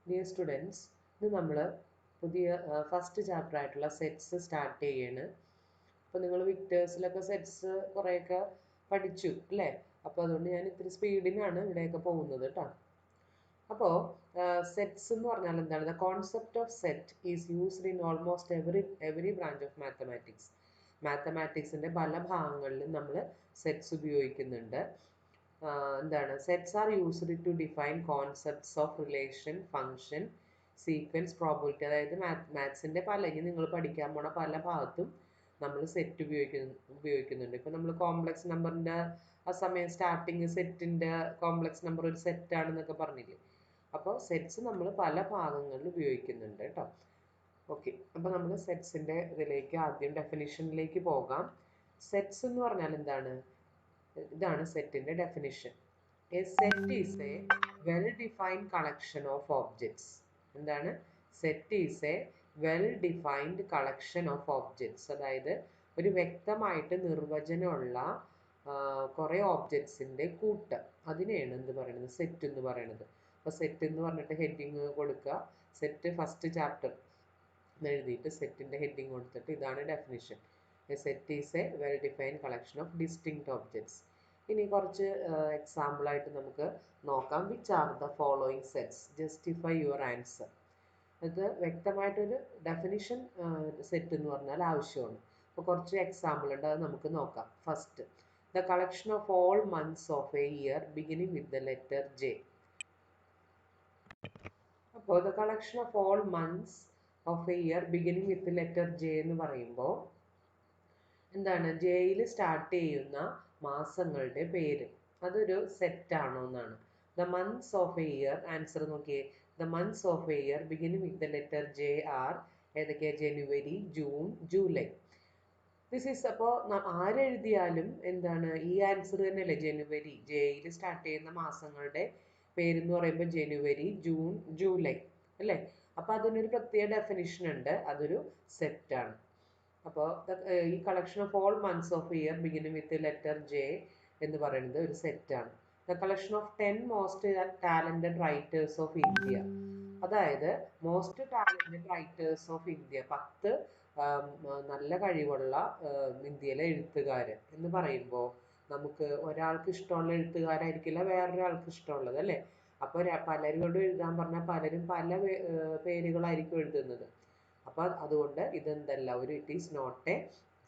Dear students, ഇത് നമ്മൾ പുതിയ ഫസ്റ്റ് ചാപ്റ്റർ ആയിട്ടുള്ള സെറ്റ്സ് സ്റ്റാർട്ട് ചെയ്യാണ്. അപ്പോൾ നിങ്ങൾ വിക്ടേഴ്സിലൊക്കെ സെറ്റ്സ് കുറേയൊക്കെ പഠിച്ചു അല്ലേ? അപ്പോൾ അതുകൊണ്ട് ഞാൻ ഇത്തിരി സ്പീഡിനാണ് ഇവിടെയൊക്കെ പോകുന്നത് കേട്ടോ. അപ്പോൾ സെറ്റ്സ് എന്ന് പറഞ്ഞാൽ എന്താണ്? The concept of set is used in almost every branch of mathematics. മാത്തമാറ്റിക്സിൻ്റെ പല ഭാഗങ്ങളിലും നമ്മൾ സെറ്റ്സ് ഉപയോഗിക്കുന്നുണ്ട്. എന്താണ്? Sets are used to define concepts of relation, function, sequence, probability. അതായത് മാത്സിൻ്റെ ഇനി നിങ്ങൾ പഠിക്കാൻ പോണ പല ഭാഗത്തും നമ്മൾ സെറ്റ് ഉപയോഗിക്കുന്നുണ്ട്. ഇപ്പം നമ്മൾ കോംപ്ലക്സ് നമ്പറിൻ്റെ ആ സമയം സ്റ്റാർട്ടിങ് സെറ്റിൻ്റെ കോംപ്ലക്സ് നമ്പർ ഒരു സെറ്റാണെന്നൊക്കെ പറഞ്ഞില്ലേ? അപ്പോൾ സെറ്റ്സ് നമ്മൾ പല ഭാഗങ്ങളിൽ ഉപയോഗിക്കുന്നുണ്ട് കേട്ടോ. ഓക്കെ, അപ്പോൾ നമ്മൾ സെറ്റ്സിൻ്റെ ഇതിലേക്ക് ആദ്യം ഡെഫിനിഷനിലേക്ക് പോകാം. സെറ്റ്സ് എന്ന് പറഞ്ഞാൽ എന്താണ്? ഇതാണ് സെറ്റിൻ്റെ ഡെഫിനിഷൻ. A set is a well defined collection of objects. എന്താണ്? Set is a well defined collection of objects. അതായത് ഒരു വ്യക്തമായിട്ട് നിർവചനമുള്ള കുറേ ഓബ്ജക്ട്സിൻ്റെ കൂട്ട്. അതിനെയാണ് എന്ത് പറയുന്നത്? സെറ്റ് എന്ന് പറയുന്നത്. അപ്പോൾ സെറ്റ് എന്ന് പറഞ്ഞിട്ട് ഹെഡിങ് കൊടുക്കുക. സെറ്റ് ഫസ്റ്റ് ചാപ്റ്റർ എഴുതിയിട്ട് സെറ്റിൻ്റെ ഹെഡിങ് കൊടുത്തിട്ട് ഇതാണ് definition. A set is a well defined collection of distinct objects. ഇനി കുറച്ച് എക്സാമ്പിളായിട്ട് നമുക്ക് നോക്കാം. Which are the following sets? Justify your answer. അത് വ്യക്തമായിട്ടൊരു ഡെഫിനിഷൻ സെറ്റ് എന്ന് പറഞ്ഞാൽ ആവശ്യമാണ്. അപ്പോൾ കുറച്ച് എക്സാമ്പിൾ ഉണ്ട്, അത് നമുക്ക് നോക്കാം. First, the collection of all months of a year beginning with the letter J. അപ്പോൾ the collection of all months of a year beginning with letter J എന്ന് പറയുമ്പോൾ എന്താണ്? ജെയിൽ സ്റ്റാർട്ട് ചെയ്യുന്ന മാസങ്ങളുടെ പേര്. അതൊരു സെറ്റാണോ എന്നാണ്. The months of a year, answer നോക്കിയേ. The months of a year beginning with the letter J are ഏതൊക്കെയാണ്? January, June, July. This is. അപ്പോൾ ആരെഴുതിയാലും എന്താണ്? ഈ ആൻസർ തന്നെയല്ലേ? ജനുവരി. ജെയിൽ സ്റ്റാർട്ട് ചെയ്യുന്ന മാസങ്ങളുടെ പേരെന്ന് പറയുമ്പോൾ ജനുവരി, ജൂൺ, ജൂലൈ അല്ലേ? അപ്പോൾ അതിനൊരു പ്രത്യേക ഡെഫിനിഷൻ ഉണ്ട്. അതൊരു സെറ്റാണ്. അപ്പോൾ ഈ collection of all months of year beginning with letter J എന്ന് പറയുന്നത് ഒരു സെറ്റാണ്. The collection of 10 most talented writers of India. അതായത് most talented writers of India, 10 നല്ല കഴിവുള്ള ഇന്ത്യയിലെ എഴുത്തുകാർ എന്ന് പറയുമ്പോൾ നമുക്ക് ഒരാൾക്ക് ഇഷ്ടമുള്ള എഴുത്തുകാരായിരിക്കില്ല വേറൊരാൾക്ക് ഇഷ്ടമുള്ളത് അല്ലേ? അപ്പോൾ പലരോടും എഴുതാൻ പറഞ്ഞാൽ പലരും പല പേരുകളായിരിക്കും എഴുതുന്നത്. അപ്പോൾ അതുകൊണ്ട് ഇതെന്തല്ല, it is not a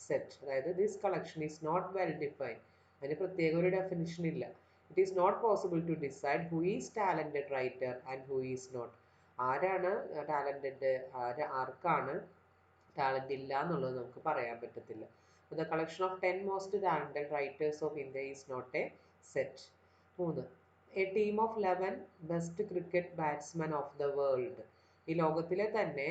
set. അതായത് this collection is not well defined. അതിന് പ്രത്യേക ഒരു ഡെഫിനിഷൻ ഇല്ല. It is not possible to decide who is talented writer and who is not. ആരാണ് ടാലന്റഡ്, ആർക്കാണ് ടാലന്റ് ഇല്ല എന്നുള്ളത് നമുക്ക് പറയാൻ പറ്റത്തില്ല. The collection of 10 most talented writers of India is not a set. 3, a team of 11 best cricket batsman of the world. ഈ ലോകത്തിലെ തന്നെ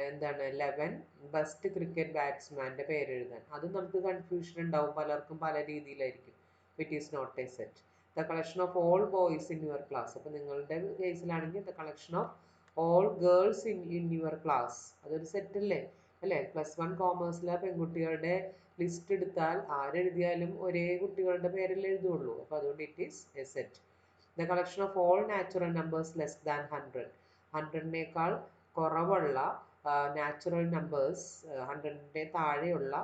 എന്താണ് 11 ബെസ്റ്റ് ക്രിക്കറ്റ് ബാറ്റ്സ്മാൻ്റെ പേരെഴുതാൻ. അതും നമുക്ക് കൺഫ്യൂഷൻ ഉണ്ടാവും, പലർക്കും പല രീതിയിലായിരിക്കും. It is not a set. The collection of all boys in your class. അപ്പോൾ നിങ്ങളുടെ കേസിലാണെങ്കിൽ the collection of all girls in your class. അതൊരു സെറ്റ് അല്ലേ? +1 കോമേഴ്സിലെ പെൺകുട്ടികളുടെ ലിസ്റ്റ് എടുത്താൽ ആരെഴുതിയാലും ഒരേ കുട്ടികളുടെ പേരല്ലേ എഴുതുള്ളൂ. അപ്പോൾ അതുകൊണ്ട് it is A set. The collection of all natural numbers less than 100. 100-നേക്കാൾ കുറവുള്ള നാച്ചുറൽ നമ്പേഴ്സ്, 100-ന്റെ താഴെയുള്ള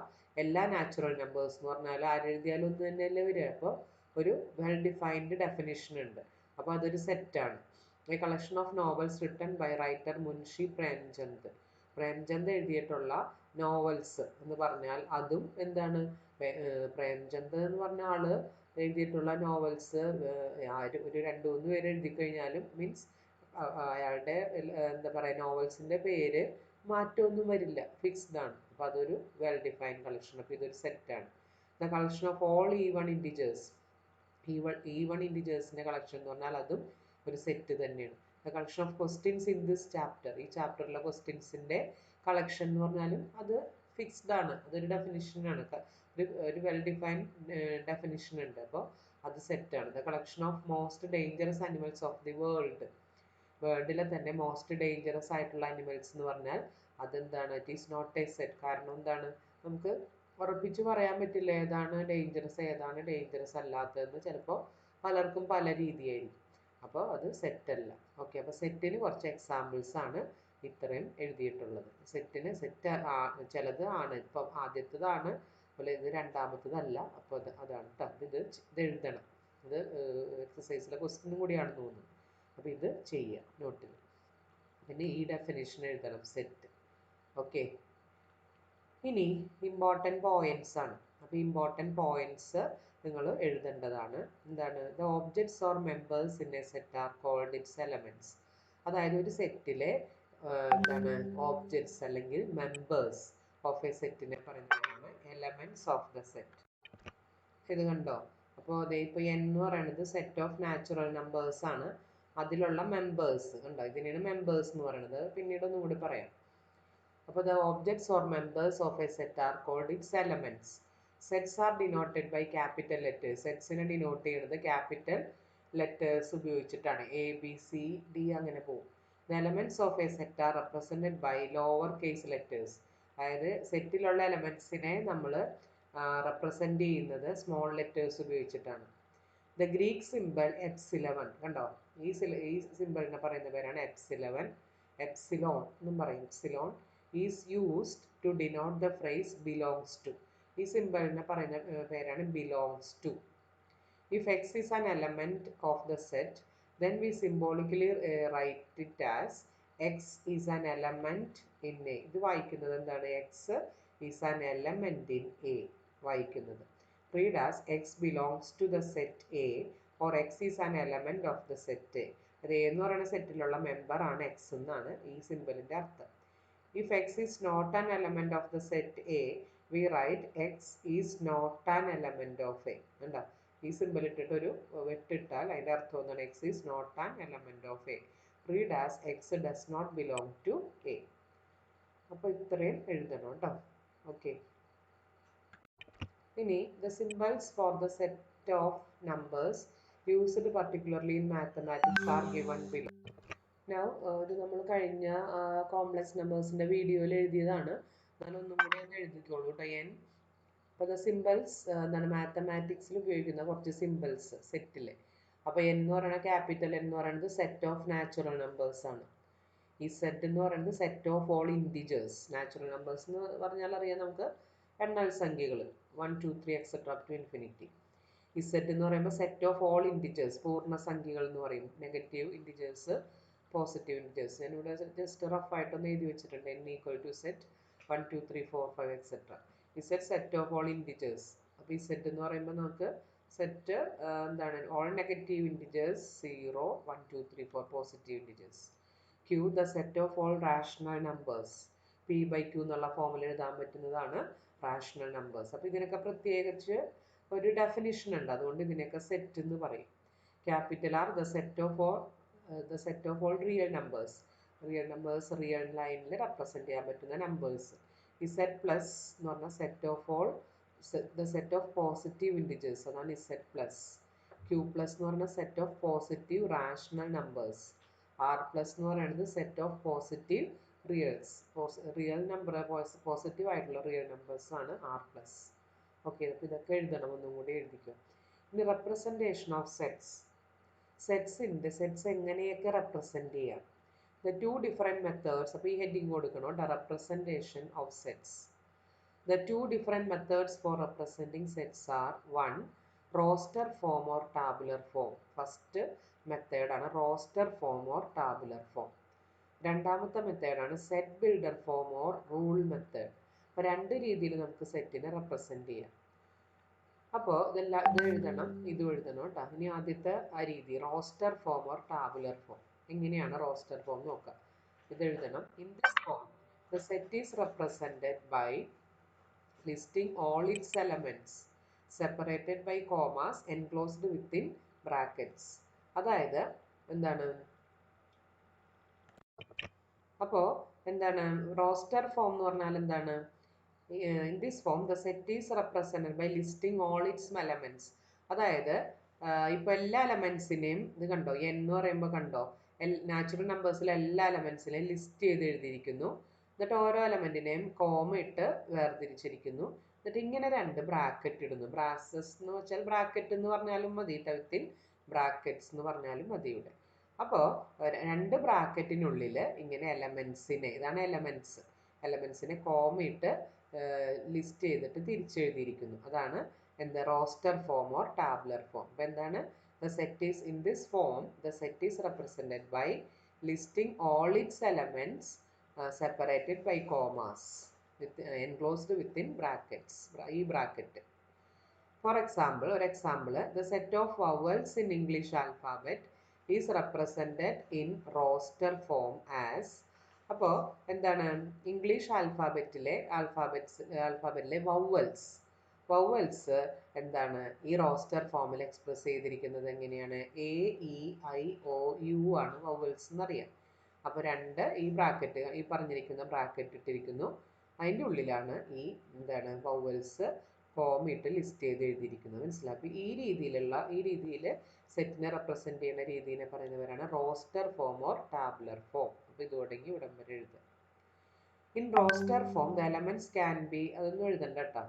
എല്ലാ നാച്ചുറൽ നമ്പേഴ്സ് എന്ന് പറഞ്ഞാൽ ആരെഴുതിയാലും ഒന്ന് തന്നെയല്ലേ വരിക. അപ്പോൾ ഒരു വെൽ ഡിഫൈൻഡ് ഡെഫിനിഷൻ ഉണ്ട്. അപ്പോൾ അതൊരു സെറ്റാണ്. A collection of novels written by writer Munshi Premchand. Premchand എഴുതിയിട്ടുള്ള നോവൽസ് എന്ന് പറഞ്ഞാൽ അതും എന്താണ്? പ്രേംചന്ദ് എന്ന് പറഞ്ഞ ആള് എഴുതിയിട്ടുള്ള നോവൽസ് ഒരു 2-3 പേര് എഴുതി കഴിഞ്ഞാലും മീൻസ് അയാളുടെ എന്താ പറയുക, നോവൽസിൻ്റെ പേര് മാറ്റമൊന്നും വരില്ല, ഫിക്സ്ഡ് ആണ്. അപ്പോൾ അതൊരു വെൽ ഡിഫൈൻഡ് കളക്ഷൻ. അപ്പോൾ ഇതൊരു സെറ്റാണ്. The collection of all even integers. Even ഇൻറ്റിജേഴ്സിൻ്റെ കളക്ഷൻ എന്ന് പറഞ്ഞാൽ അതും ഒരു സെറ്റ് തന്നെയാണ്. The collection of questions in this chapter. ഈ ചാപ്റ്ററിലെ ക്വസ്റ്റ്യൻസിൻ്റെ കളക്ഷൻ എന്ന് പറഞ്ഞാലും അത് ഫിക്സ്ഡ് ആണ്, അതൊരു ഡെഫിനിഷനാണ്. ഒരു വെൽ ഡിഫൈൻഡ് ഡെഫിനിഷൻ ഉണ്ട്. അപ്പോൾ അത് സെറ്റാണ്. The collection of most dangerous animals of the world. വേൾഡിലെ തന്നെ മോസ്റ്റ് ഡേഞ്ചറസ് ആയിട്ടുള്ള അനിമൽസ് എന്ന് പറഞ്ഞാൽ അതെന്താണ്? It is not a set. കാരണം എന്താണ്? നമുക്ക് ഉറപ്പിച്ച് പറയാൻ പറ്റില്ല ഏതാണ് ഡേഞ്ചറസ് അല്ലാത്തതെന്ന്. ചിലപ്പോൾ പലർക്കും പല രീതിയായിരിക്കും. അപ്പോൾ അത് സെറ്റല്ല. ഓക്കെ, അപ്പോൾ സെറ്റിന് കുറച്ച് എക്സാമ്പിൾസ് ആണ് ഇത്രയും എഴുതിയിട്ടുള്ളത്. സെറ്റ് ചിലത് ആണ്, ഇപ്പം ആദ്യത്തേതാണ്, അതുപോലെ ഇത് രണ്ടാമത്തതല്ല. അപ്പോൾ അതാണ് കേട്ടോ, ഇത് എഴുതണം. ഇത് എക്സസൈസിലെ ക്വസ്റ്റ്യനും കൂടിയാണെന്ന് തോന്നുന്നു. അപ്പോൾ ഇത് ചെയ്യാം നോട്ടിൽ. പിന്നെ ഈ ഡെഫിനേഷൻ എഴുതണം സെറ്റ്. ഓക്കെ, ഇനി ഇമ്പോർട്ടൻറ്റ് പോയിന്റ്സ് ആണ്. അപ്പോൾ ഇമ്പോർട്ടൻറ്റ് പോയിന്റ്സ് നിങ്ങൾ എഴുതേണ്ടതാണ്. എന്താണ്? The objects or members in a set are called its elements. അതായത് ഒരു സെറ്റിലെ എന്താണ് ഓബ്ജക്ട്സ് അല്ലെങ്കിൽ മെമ്പേഴ്സ് ഓഫ് എ സെറ്റിനെ പറയുന്നതാണ് എലമെന്റ്സ് ഓഫ് ദ സെറ്റ്. ഇത് കണ്ടോ? അപ്പോൾ അതേ ഇപ്പോൾ n എന്ന് പറയുന്നത് സെറ്റ് ഓഫ് നാച്ചുറൽ നമ്പേഴ്സ് ആണ്. അതിലുള്ള മെമ്പേഴ്സ് കണ്ടോ, ഇതിനാണ് മെമ്പേഴ്സ് എന്ന് പറയുന്നത്. പിന്നീട് ഒന്നും കൂടി പറയാം. അപ്പോൾ the objects or members of a set are called its elements. Sets are denoted by capital letters. Setsനെ ഡിനോട്ട് ചെയ്യുന്നത് ക്യാപിറ്റൽ ലെറ്റേഴ്സ് ഉപയോഗിച്ചിട്ടാണ്. A, B, C, D അങ്ങനെ പോകും. The elements of a set are represented by lower case letters. അതായത് സെറ്റിലുള്ള എലമെന്റ്സിനെ നമ്മൾ represent ചെയ്യുന്നത് small letters ഉപയോഗിച്ചിട്ടാണ്. The Greek simple എപ്സിലവൻ കണ്ടോ, ഈ സിമ്പിളിനെ പറയുന്ന പേരാണ് എപ്സിലവൻ. എപ്സിലോൺ എന്നും പറയും. Epsilon is used to denote the phrase belongs to. ഈ സിമ്പിളിനെ പറയുന്ന പേരാണ് belongs to. If x is an element of the set, then we symbolically write it as x is an element in A. ഇത് വായിക്കുന്നത് എന്താണ്? x is an element in A വായിക്കുന്നത്. Read as x belongs to the set A or x is an element of the set A. അത് A എന്ന് പറയുന്ന സെറ്റിലുള്ള member ആണ് x എന്നാണ് ഈ സിമ്പിളിന്റെ അർത്ഥം. If x is not an element of the set A, we write x is not an element of A. കണ്ടോ, ഈ simple ഇട്ടിട്ട് ഒരു വെട്ടിട്ടാൽ അതിൻ്റെ അർത്ഥം എന്താണ്? x is not an element of A. Read as x does not belong to A. അപ്പോൾ ഇത്രയും എഴുതണം കേട്ടോ. ഓക്കെ, ഇനി the symbols for the set of numbers used particularly in mathematics are given below. Now ഇത് നമ്മൾ കഴിഞ്ഞ complex നമ്പേഴ്സിൻ്റെ വീഡിയോയിൽ എഴുതിയതാണ്. ഞാനൊന്നും കൂടി ഒന്ന് എഴുതിക്കോളൂ കേട്ടോ. n അപ്പോൾ ദ സിമ്പിൾസ് എന്താണ് മാത്തമാറ്റിക്സിൽ ഉപയോഗിക്കുന്ന കുറച്ച് സിമ്പിൾസ് സെറ്റിൽ. അപ്പോൾ n എന്ന് പറയുന്നത് ക്യാപിറ്റൽ n എന്ന് പറയുന്നത് സെറ്റ് ഓഫ് നാച്ചുറൽ നമ്പേഴ്സ് ആണ്. ഈ സെറ്റ് എന്ന് പറയുന്നത് set of all integers. Natural numbers എന്ന് പറഞ്ഞാൽ അറിയാം നമുക്ക്, എണ്ണൽ സംഖ്യകൾ 1 2 3 എക്സെട്ര അപ് ടു ഇൻഫിനിറ്റി. ഈ സെറ്റ് എന്ന് പറയുമ്പോൾ സെറ്റ് ഓഫ് ഓൾ ഇൻറ്റിജേഴ്സ്, പൂർണ്ണ സംഖ്യകൾ എന്ന് പറയും. Negative integers, positive integers. ഞാനിവിടെ ജസ്റ്റ് റഫായിട്ടൊന്ന് എഴുതി വെച്ചിട്ടുണ്ട്. n equal to set 1 2 3 4 5 etcetera. ഈ സെറ്റ് ഓഫ് ഓൾ ഇൻറ്റിജേഴ്സ്. അപ്പോൾ ഈ സെറ്റ് എന്ന് പറയുമ്പോൾ നമുക്ക് സെറ്റ് എന്താണ് all negative integers 0 1 2 3 4 positive integers. Q the set of all rational numbers. p/q എന്നുള്ള ഫോമിൽ എഴുതാൻ പറ്റുന്നതാണ് റാഷണൽ നമ്പേഴ്സ്. അപ്പോൾ ഇതിനൊക്കെ പ്രത്യേകിച്ച് ഒരു ഡെഫിനിഷൻ ഉണ്ട്, അതുകൊണ്ട് ഇതിനൊക്കെ സെറ്റ് എന്ന് പറയും. Capital R the set of all real numbers. Real numbers real ലൈനിൽ റെപ്രസെൻറ്റ് ചെയ്യാൻ പറ്റുന്ന നമ്പേഴ്സ്. ഇസെഡ് പ്ലസ് എന്ന് പറഞ്ഞാൽ set of all the set of positive integers, അതാണ് ഇസെഡ് പ്ലസ്. ക്യൂ പ്ലസ് എന്ന് പറഞ്ഞാൽ set of positive rational numbers. R plus എന്ന് പറയുന്നത് set of positive real number, positive ആയിട്ടുള്ള റിയൽ നമ്പേഴ്സ് ആണ് ആർ പ്ലസ്. ഓക്കെ, അപ്പോൾ ഇതൊക്കെ എഴുതണം, ഒന്നും കൂടി എഴുതിക്കും. ഇനി റെപ്രസെൻറ്റേഷൻ ഓഫ് സെറ്റ്സ്. സെറ്റ്സ് എങ്ങനെയൊക്കെ റെപ്രസെൻറ്റ് ചെയ്യാം? The two different methods, അപ്പോൾ ഈ ഹെഡിങ് കൊടുക്കണം കേട്ടോ, representation of sets. The two different methods for representing sets are 1. Roster form or tabular form. First മെത്തേഡാണ് roster form or tabular form. രണ്ടാമത്തെ മെത്തേഡാണ് set builder form or rule method. അപ്പോൾ രണ്ട് രീതിയിൽ നമുക്ക് സെറ്റിനെ റെപ്രസെൻറ്റ് ചെയ്യാം. അപ്പോൾ ഇത് എഴുതണം, ഇതും എഴുതണം കേട്ടോ. ഇനി ആദ്യത്തെ ആ രീതി roster form or tabular form. എങ്ങനെയാണ് റോസ്റ്റർ ഫോം നോക്കാം. ഇത് എഴുതണം. In this form the set is represented by listing all its elements separated by commas enclosed within brackets. അതായത് എന്താണ്, അപ്പോൾ എന്താണ് റോസ്റ്റർ ഫോം എന്ന് പറഞ്ഞാൽ എന്താണ്? In this form the set is represented by listing all its elements. അതായത് ഇപ്പോൾ എല്ലാ എലമെന്റ്സിനെയും ഇത് കണ്ടോ, n എന്ന് പറയുമ്പോൾ കണ്ടോ നാച്ചുറൽ നമ്പേഴ്സിലെ എല്ലാ എലമെന്റ്സിനെയും ലിസ്റ്റ് ചെയ്ത് എഴുതിയിരിക്കുന്നു. എന്നിട്ട് ഓരോ എലമെന്റിനെയും കോമ ഇട്ട് വേർതിരിച്ചിരിക്കുന്നു. എന്നിട്ട് ഇങ്ങനെ രണ്ട് ബ്രാക്കറ്റ് ഇടുന്നു. ബ്രാസസ് എന്ന് വെച്ചാൽ ബ്രാക്കറ്റ് എന്ന് പറഞ്ഞാലും മതി, വിത്തിൻ ബ്രാക്കറ്റ്സ് എന്ന് പറഞ്ഞാലും മതി ഇവിടെ. അപ്പോൾ രണ്ട് ബ്രാക്കറ്റിനുള്ളിൽ ഇങ്ങനെ എലമെൻസിനെ, ഇതാണ് എലമെൻസിനെ കോമയിട്ട് ലിസ്റ്റ് ചെയ്തിട്ട് തിരിച്ചെഴുതിയിരിക്കുന്നു. അതാണ് എന്ത് roster form or tabular form. അപ്പോൾ എന്താണ് the set is in this form, the set is represented by listing all its elements separated by commas with enclosed within brackets. ഈ bracket. For example, the set of vowels in English alphabet is represented in roster form as. അപ്പോൾ എന്താണ് English ആൽഫാബറ്റിലെ vowels എന്താണ് ഈ roster ഫോമിൽ express ചെയ്തിരിക്കുന്നത് എങ്ങനെയാണ്? A E I O U ആണ് vowels എന്നറിയാം. അപ്പോൾ ഈ പറഞ്ഞിരിക്കുന്ന ബ്രാക്കറ്റ് ഇട്ടിരിക്കുന്നു. അതിൻ്റെ ഉള്ളിലാണ് ഈ എന്താണ് വവൽസ് ഫോമിട്ട് ലിസ്റ്റ് ചെയ്ത് എഴുതിയിരിക്കുന്നത്. മനസ്സിലാക്കി? ഈ രീതിയിൽ സെറ്റിനെ റെപ്രസെൻറ്റ് ചെയ്യുന്ന രീതിയെ പറയുന്നവരാണ് roster form or tabular form. അപ്പോൾ ഇത് തുടങ്ങി ഇവിടം വരെ എഴുതുക. In roster form the elements can be, അതൊന്നും എഴുതണ്ട കേട്ടോ,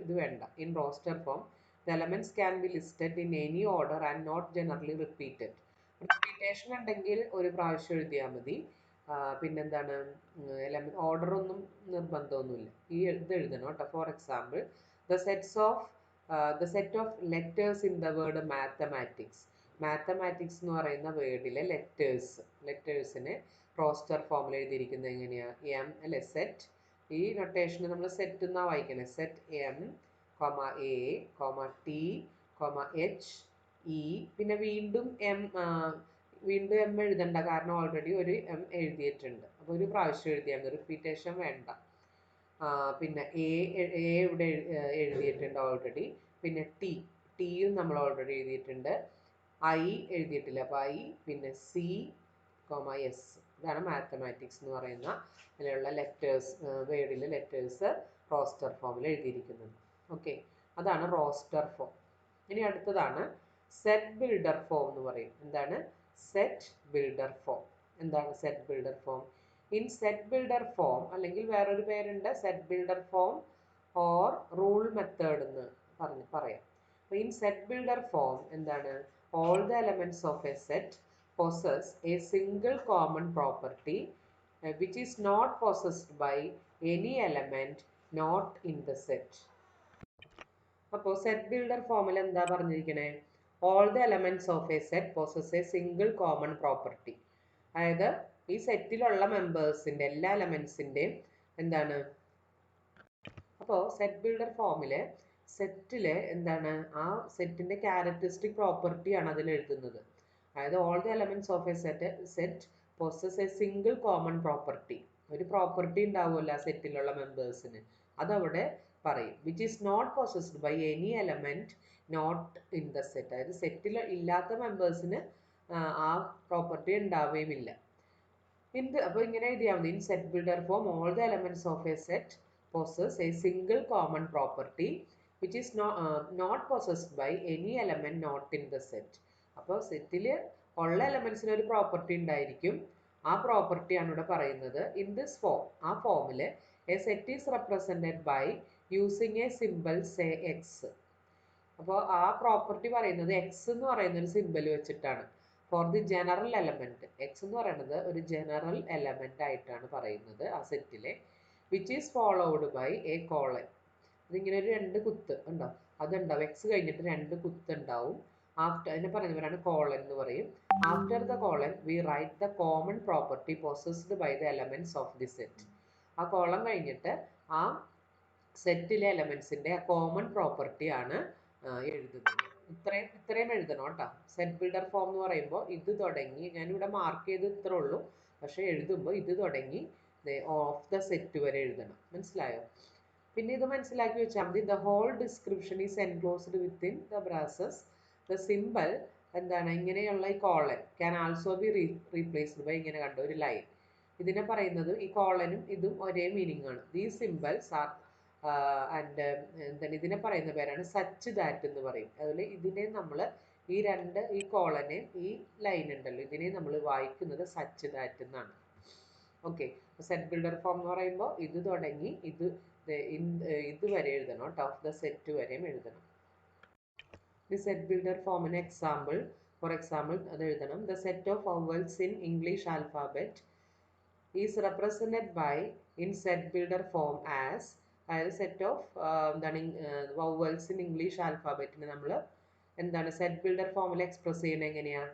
ഇത് വേണ്ട. In roster form the elements can be listed in any order and not generally repeated. Repetition ഉണ്ടെങ്കിൽ ഒരു പ്രാവശ്യം എഴുതിയാൽ മതി. പിന്നെന്താണ് ഓർഡർ ഒന്നും നിർബന്ധമൊന്നുമില്ല. ഇത് എഴുതണം കേട്ടോ. For example the set of letters in the word mathematics എന്ന് പറയുന്ന വേർഡിലെ ലെറ്റേഴ്സിനെ റോസ്റ്റർ ഫോമിൽ എഴുതിയിരിക്കുന്നത് എങ്ങനെയാണ്? എം അല്ലെ സെറ്റ്. ഈ നൊട്ടേഷന് നമ്മൾ സെറ്റ് എന്നാണ് വായിക്കുന്നത്. Set M A T H E. പിന്നെ വീണ്ടും എം എഴുതണ്ട, കാരണം ഓൾറെഡി ഒരു എം എഴുതിയിട്ടുണ്ട്. അപ്പോൾ ഒരു പ്രാവശ്യം എഴുതിയാൽ മതി, റിപ്പീറ്റേഷൻ വേണ്ട. പിന്നെ എ ഇവിടെ എഴുതിയിട്ടുണ്ട് ഓൾറെഡി. പിന്നെ ടിയും നമ്മൾ ഓൾറെഡി എഴുതിയിട്ടുണ്ട്. ഐ എഴുതിയിട്ടില്ല, അപ്പോൾ ഐ. പിന്നെ സി എസ്. ഇതാണ് മാത്തമാറ്റിക്സ് എന്ന് പറയുന്ന അതിലുള്ള വേർഡിലെ ലെറ്റേഴ്സ് റോസ്റ്റർ ഫോമിൽ എഴുതിയിരിക്കുന്നത്. ഓക്കെ, അതാണ് റോസ്റ്റർ ഫോം. ഇനി അടുത്തതാണ് സെറ്റ് ബിൽഡർ ഫോം എന്ന് പറയും. എന്താണ് set builder form? Set builder form? In set builder form, അല്ലെങ്കിൽ വേറൊരു പേരുണ്ട് set builder form or rule method എന്ന് പറയാം. അപ്പോൾ ഇൻ സെറ്റ് ബിൽഡർ ഫോം എന്താണ്? All the elements of a set possess a single common property which is not possessed by any element not in the set. അപ്പോൾ set builder ഫോമിൽ എന്താ പറഞ്ഞിരിക്കണേ? All the elements of a set possess a single common property. അതായത് ഈ സെറ്റിലുള്ള മെമ്പേഴ്സിന്റെ എല്ലാ എലമെന്റ്സിന്റെയും എന്താണ്? അപ്പോൾ set builder ഫോമില് സെറ്റില് എന്താണ്? ആ സെറ്റിന്റെ ക്യാരക്ടറിസ്റ്റിക് പ്രോപ്പർട്ടിയാണ് അതിൽ എഴുതുന്നത്. അതായത് all the elements of a set possess a single common property. ഒരു പ്രോപ്പർട്ടി ഉണ്ടാവുമല്ലോ ആ സെറ്റിലുള്ള മെമ്പേഴ്സിന്, അതവിടെ പറയും. Which is not possessed by any element not in the set. അതായത് സെറ്റിൽ ഇല്ലാത്ത മെമ്പേഴ്സിന് ആ പ്രോപ്പർട്ടി ഉണ്ടാവുകയുമില്ല. അപ്പോൾ ഇങ്ങനെ എഴുതിയാൽ മതി. In set builder form all the elements of a set possess a single common property which is not possessed by any element not in the set. അപ്പോൾ സെറ്റിൽ ഉള്ള എലമെന്റ്സിന് ഒരു പ്രോപ്പർട്ടി ഉണ്ടായിരിക്കും. ആ പ്രോപ്പർട്ടിയാണ് ഇവിടെ പറയുന്നത്. ഇൻ ദിസ് ഫോം, ആ ഫോമിൽ a set is represented by using a simple say x. അപ്പോൾ ആ പ്രോപ്പർട്ടി പറയുന്നത് എക്സ് എന്ന് പറയുന്ന ഒരു സിമ്പിൾ വെച്ചിട്ടാണ്. For the general element, x എന്ന് പറയുന്നത് ഒരു ജനറൽ എലമെന്റ് ആയിട്ടാണ് പറയുന്നത് ആ സെറ്റിലെ. Which is followed by a colon. ഇതിങ്ങനെ ഒരു 2 കുത്ത് ഉണ്ടാവും, അതുണ്ടാവും. എക്സ് കഴിഞ്ഞിട്ട് 2 കുത്ത് ഉണ്ടാവും. അതിനെ പറയുന്നവരാണ് കോളൻ എന്ന് പറയും. After the colon we write the common property possessed by the elements of the set. ആ കോളം കഴിഞ്ഞിട്ട് ആ സെറ്റിലെ എലമെന്റ്സിന്റെ ആ കോമൺ പ്രോപ്പർട്ടി ആണ് എഴുതുന്നത്. ഇത്രയും എഴുതണം കേട്ടോ. സെറ്റ് ബിൽഡർ ഫോം എന്ന് പറയുമ്പോൾ ഇത് തുടങ്ങി, ഞാനിവിടെ മാർക്ക് ചെയ്ത് ഇത്രേ ഉള്ളൂ, പക്ഷെ എഴുതുമ്പോൾ ഇത് തുടങ്ങി ഓഫ് ദ സെറ്റ് വരെ എഴുതണം. മനസ്സിലായോ? പിന്നെ ഇത് മനസ്സിലാക്കി വെച്ചാൽ മതി. The whole description is enclosed within the braces. The simple എന്താണ്? ഇങ്ങനെയുള്ള ഈ colon can also be replaced by ഇങ്ങനെ കണ്ട ഒരു ലൈൻ. ഇതിനെ പറയുന്നത് ഈ കോളനും ഇതും ഒരേ മീനിങ് ആണ്. ദീസ് സിമ്പിൾസ് ആർ ആൻഡ് എന്താണ് ഇതിനെ പറയുന്ന പേരാണ് സച്ച് ദാറ്റ് എന്ന് പറയും. അതുപോലെ ഇതിനെ നമ്മൾ ഈ കോളനെ ഈ ലൈൻ ഉണ്ടല്ലോ, ഇതിനെ നമ്മൾ വായിക്കുന്നത് സച്ച് ദാറ്റ് എന്നാണ്. ഓക്കെ, സെറ്റ് ബിൽഡർ ഫോം എന്ന് പറയുമ്പോൾ ഇത് തുടങ്ങി ഇത് വരെ എഴുതണം കേട്ടോ. ഓഫ് ദ സെറ്റ് വരെയും എഴുതണം. ഈ സെറ്റ് ബിൽഡർ ഫോമിന് എക്സാമ്പിൾ ഫോർ എക്സാമ്പിൾ അത് എഴുതണം. The set of vowels in English alphabet is represented by in set builder form as, അതായത് സെറ്റ് ഓഫ് എന്താണ് വവൽസ് ഇൻ ഇംഗ്ലീഷ് ആൽഫാബറ്റിന് നമ്മൾ എന്താണ് സെറ്റ് ബിൽഡർ ഫോമിൽ എക്സ്പ്രസ് ചെയ്യുന്നത് എങ്ങനെയാണ്?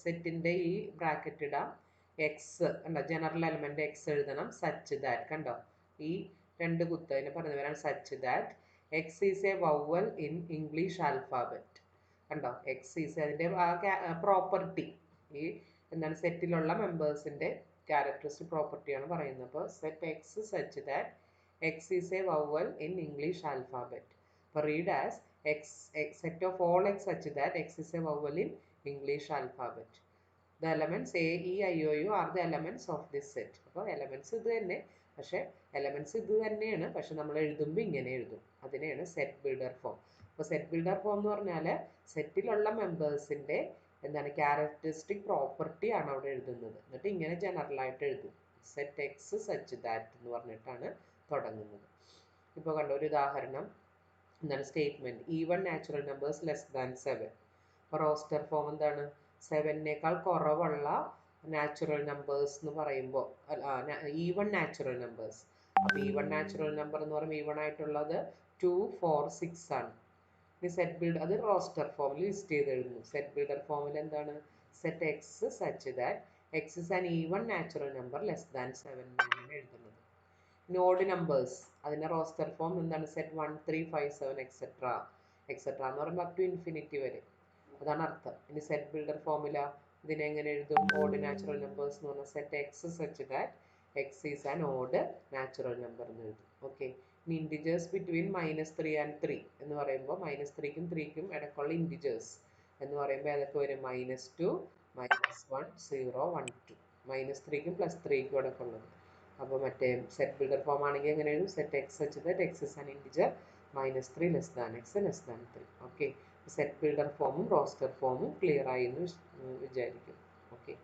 സെറ്റിൻ്റെ ഈ ബ്രാക്കറ്റ് ഇടാം, എക്സ് കണ്ടോ, ജനറൽ എലമെന്റ് എക്സ് എഴുതണം, സച്ച് ദാറ്റ് കണ്ടോ, ഈ രണ്ട് കുത്ത് അതിനെ പറഞ്ഞവരാണ് such that x is a vowel in English alphabet. കണ്ടോ, എക്സ് ഈസ് അതിൻ്റെ പ്രോപ്പർട്ടി, ഈ എന്താണ് സെറ്റിലുള്ള മെമ്പേഴ്സിൻ്റെ ക്യാരക്ടറിസ്റ്റിക് പ്രോപ്പർട്ടിയാണ് പറയുന്നത്. അപ്പോൾ set x such that x is a vowel in English alphabet. അപ്പോൾ read as set of all x such that x is a vowel in English alphabet. The elements A, E, I, O, U are the elements of this set. അപ്പോൾ elements ഇത് തന്നെ, പക്ഷേ elements ഇത് തന്നെയാണ്, പക്ഷെ നമ്മൾ എഴുതുമ്പോൾ ഇങ്ങനെ എഴുതും. അതിനെയാണ് സെറ്റ് ബിൽഡർ ഫോം. അപ്പോൾ സെറ്റ് ബിൽഡർ ഫോം എന്ന് പറഞ്ഞാൽ സെറ്റിലുള്ള മെമ്പേഴ്സിൻ്റെ എന്താണ് ക്യാരക്ടറിസ്റ്റിക് പ്രോപ്പർട്ടി ആണ് അവിടെ എഴുതുന്നത്. എന്നിട്ട് ഇങ്ങനെ ജനറലായിട്ട് എഴുതും, സെറ്റ് എക്സ് സച്ച് ദാറ്റ് എന്ന് പറഞ്ഞിട്ടാണ് തുടങ്ങുന്നത്. ഇപ്പോൾ കണ്ട ഒരു ഉദാഹരണം എന്താണ് statement, even natural numbers less than 7. അപ്പോൾ റോസ്റ്റർ ഫോം എന്താണ്? 7നേക്കാൾ കുറവുള്ള നാച്ചുറൽ നമ്പേഴ്സ് എന്ന് പറയുമ്പോൾ ഈവൺ നാച്ചുറൽ നമ്പേഴ്സ്. അപ്പോൾ ഈവൺ നാച്ചുറൽ നമ്പർ എന്ന് പറയുമ്പോൾ ഈവൺ ആയിട്ടുള്ളത് 2, 4, 6 ആണ്. ഇനി സെറ്റ് ബിൽഡ് അത് റോസ്റ്റർ ഫോമിൽ ലിസ്റ്റ് ചെയ്ത് എഴുതുന്നു. സെറ്റ് ബിൽഡർ ഫോമിൽ എന്താണ്? Set x such that X is an even natural number less than 7 എന്നാണ് എഴുതുന്നത്. നോഡ് നമ്പേഴ്സ് അതിൻ്റെ റോസ്റ്റർ ഫോം എന്താണ്? സെറ്റ് 1, 3, 5, 7 എക്സെട്ര എന്ന് പറയുമ്പോൾ അപ് ടു ഇൻഫിനിറ്റി വരെ, അതാണ് അർത്ഥം. ഇനി സെറ്റ് ബിൽഡർ ഫോമില ഇതിനെ എങ്ങനെ എഴുതും? ഓഡ് നാച്ചുറൽ നമ്പേഴ്സ് എന്ന് പറഞ്ഞാൽ set x such that x is an odd natural number എന്ന് എഴുതും. ഓക്കെ. ഇനി ഇൻഡിജേഴ്സ് ബിറ്റ്വീൻ -3 and 3 എന്ന് പറയുമ്പോൾ -3ക്കും 3ക്കും ഇടയ്ക്കുള്ള ഇൻഡിജേഴ്സ് എന്ന് പറയുമ്പോൾ ഏതൊക്കെ വരും? -2, -1, 0, 1, 2. -3ക്കും +3ക്കും ഇടയ്ക്കുള്ളത്. അപ്പോൾ മറ്റേ സെറ്റ് ബിൽഡർ ഫോം ആണെങ്കിൽ എങ്ങനെ എഴുതും? Set x such that X is an integer -3 less than X less than 3. Okay. Set builder ഫോമും റോസ്റ്റർ ഫോമും ക്ലിയർ ആയി എന്ന് വിചാരിക്കും. ഓക്കെ.